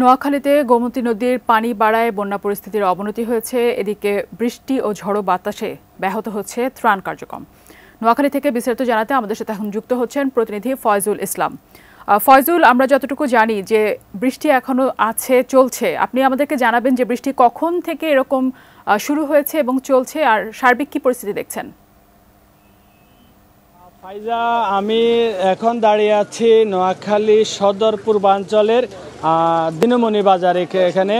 নোয়াখালীতে গোমতী নদীর পানি বাড়ায় বন্যা পরিস্থিতির অবনতি হয়েছে। এদিকে বৃষ্টি ও ঝড়ো বাতাসে ব্যাহত হচ্ছে ত্রাণ কার্যক্রম। নোয়াখালী থেকে বিস্তারিত জানাতে আমাদের সাথে এখন যুক্ত হচ্ছেন প্রতিনিধি ফয়জুল ইসলাম। ফয়জুল, আমরা যতটুকু জানি যে বৃষ্টি এখনো আছে, চলছে। আপনি আমাদেরকে জানাবেন যে বৃষ্টি কখন থেকে এরকম শুরু হয়েছে এবং চলছে, আর সার্বিক কি পরিস্থিতি দেখছেন? ফাইজা, আমি এখন দাঁড়িয়ে আছি নোয়াখালী সদর পূর্বাঞ্চলের দিনমণি বাজার এখানে।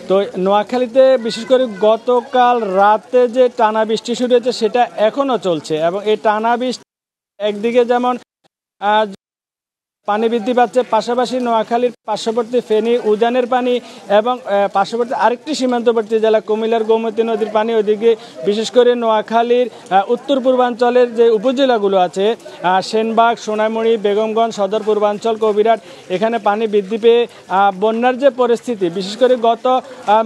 তো নোয়াখালীতে বিশেষ করে গতকাল রাতে যে টানা বৃষ্টি শুরু হয়েছে সেটা এখনও চলছে, এবং এই টানা বৃষ্টি একদিকে যেমন পানি বৃদ্ধি পাচ্ছে, পাশাপাশি নোয়াখালীর পার্শ্ববর্তী ফেনী উজানের পানি এবং পার্শ্ববর্তী আরেকটি সীমান্তবর্তী জেলা কুমিল্লার গোমতী নদীর পানি, ওইদিকে বিশেষ করে নোয়াখালীর উত্তর পূর্বাঞ্চলের যে উপজেলাগুলো আছে সেনবাগ, সোনাইমুড়ি, বেগমগঞ্জ, সদর পূর্বাঞ্চল, কবিরাট, এখানে পানি বৃদ্ধি পেয়ে বন্যার যে পরিস্থিতি, বিশেষ করে গত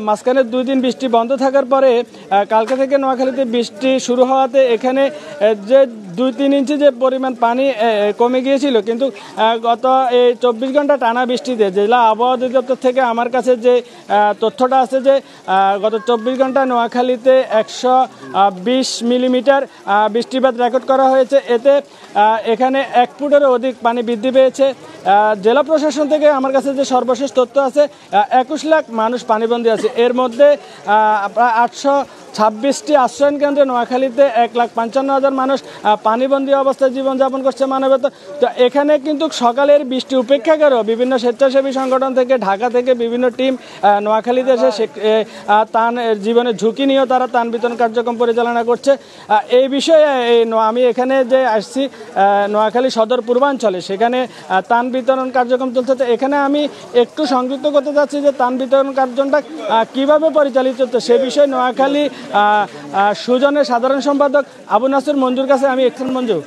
মাঝখানে 2 দিন বৃষ্টি বন্ধ থাকার পরে কালকে থেকে নোয়াখালীতে বৃষ্টি শুরু হওয়াতে এখানে যে 2-3 ইঞ্চি যে পরিমাণ পানি কমে গিয়েছিল, কিন্তু গত এই 24 ঘন্টা টানা বৃষ্টিতে জেলা আবহাওয়া অধিদপ্তর থেকে আমার কাছে যে তথ্যটা আছে যে গত 24 ঘন্টায় নোয়াখালীতে 120 মিলিমিটার বৃষ্টিপাত রেকর্ড করা হয়েছে। এতে এখানে 1 ফুটেরও অধিক পানি বৃদ্ধি পেয়েছে। জেলা প্রশাসন থেকে আমার কাছে যে সর্বশেষ তথ্য আছে 21 লাখ মানুষ পানিবন্দী আছে। এর মধ্যে প্রায় 826টি আশ্রয়ন কেন্দ্রে নোয়াখালীতে 1,55,000 মানুষ পানিবন্দী অবস্থায় জীবনযাপন করছে মানবতা। তো এখানে কিন্তু সকালের বৃষ্টি উপেক্ষা করেও বিভিন্ন স্বেচ্ছাসেবী সংগঠন থেকে, ঢাকা থেকে বিভিন্ন টিম নোয়াখালীতে এসে ত্রাণ জীবনের ঝুঁকি নিয়েও তারা ত্রাণ বিতরণ কার্যক্রম পরিচালনা করছে। এই বিষয়ে আমি এখানে যে আসছি নোয়াখালী সদর পূর্বাঞ্চলে, সেখানে ত্রাণ বিতরণ কার্যক্রম চলছে। তো এখানে আমি একটু সংযুক্ত করতে চাচ্ছি যে ত্রাণ বিতরণ কার্যক্রমটা কীভাবে পরিচালিত হচ্ছে সে বিষয়ে নোয়াখালী সুজনের সাধারণ সম্পাদক আবু নাসের মঞ্জুর কাছে আমি একটু মঞ্জু।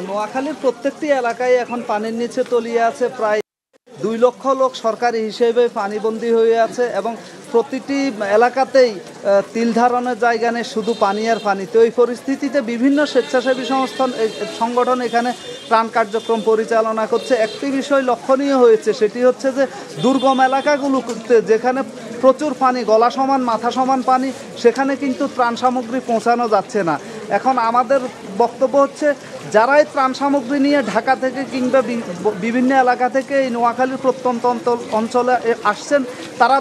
নোয়াখালীর প্রত্যেকটি এলাকায় এখন পানির নিচে তলিয়ে আছে। প্রায় 2 লক্ষ লোক সরকারি হিসেবে পানিবন্দী হয়ে আছে, এবং প্রতিটি এলাকাতেই তিল ধারণের জায়গা নেই, শুধু পানি আর পানি। তো এই পরিস্থিতিতে বিভিন্ন স্বেচ্ছাসেবী সংগঠন এখানে ত্রাণ কার্যক্রম পরিচালনা করছে। একটি বিষয় লক্ষণীয় হয়েছে, সেটি হচ্ছে যে দুর্গম এলাকাগুলোতে যেখানে প্রচুর পানি, গলা সমান মাথা সমান পানি, সেখানে কিন্তু ত্রাণ সামগ্রী পৌঁছানো যাচ্ছে না। এখন আমাদের বক্তব্য হচ্ছে, যারাই ত্রাণ সামগ্রী নিয়ে ঢাকা থেকে কিংবা বিভিন্ন এলাকা থেকে এই নোয়াখালীর প্রত্যন্ত অঞ্চলে আসছেন, তারা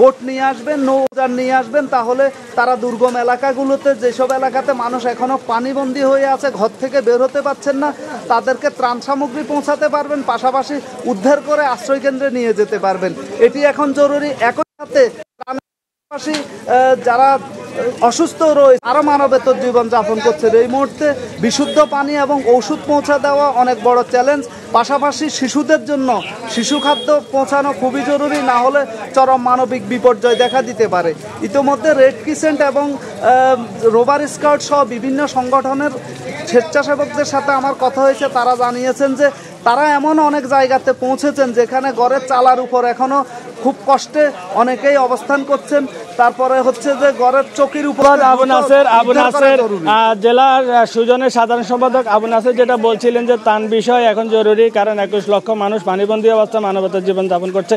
বোট নিয়ে আসবেন, নৌযান নিয়ে আসবেন, তাহলে তারা দুর্গম এলাকাগুলোতে, যেসব এলাকাতে মানুষ এখনও পানিবন্দী হয়ে আছে, ঘর থেকে বের হতে পারছেন না, তাদেরকে ত্রাণ সামগ্রী পৌঁছাতে পারবেন, পাশাপাশি উদ্ধার করে আশ্রয় কেন্দ্রে নিয়ে যেতে পারবেন। এটি এখন জরুরি। একই সাথে পাশাপাশি যারা অসুস্থ রয়েছে, আরও মানবেতর জীবনযাপন করছে, এই মুহূর্তে বিশুদ্ধ পানি এবং ওষুধ পৌঁছা দেওয়া অনেক বড় চ্যালেঞ্জ। পাশাপাশি শিশুদের জন্য শিশু খাদ্য পৌঁছানো খুবই জরুরি, না হলে চরম মানবিক বিপর্যয় দেখা দিতে পারে। ইতিমধ্যে রেড ক্রিসেন্ট এবং রোভার স্কাউট সহ বিভিন্ন সংগঠনের স্বেচ্ছাসেবকদের সাথে আমার কথা হয়েছে। তারা জানিয়েছেন যে তারা এমন অনেক জায়গাতে পৌঁছেছেন যেখানে ঘরের চালার উপর এখনও খুব কষ্টে অনেকেই অবস্থান করছেন। তারপরে হচ্ছে যে ঘরের চকির উপর আবু নাসের জেলার সুজনের সাধারণ সম্পাদক আবু নাসের যেটা বলছিলেন যে ত্রাণ বিষয় এখন জরুরি, কারণ 21 লক্ষ মানুষ পানিবন্দী অবস্থায় মানবতার জীবনযাপন করছে।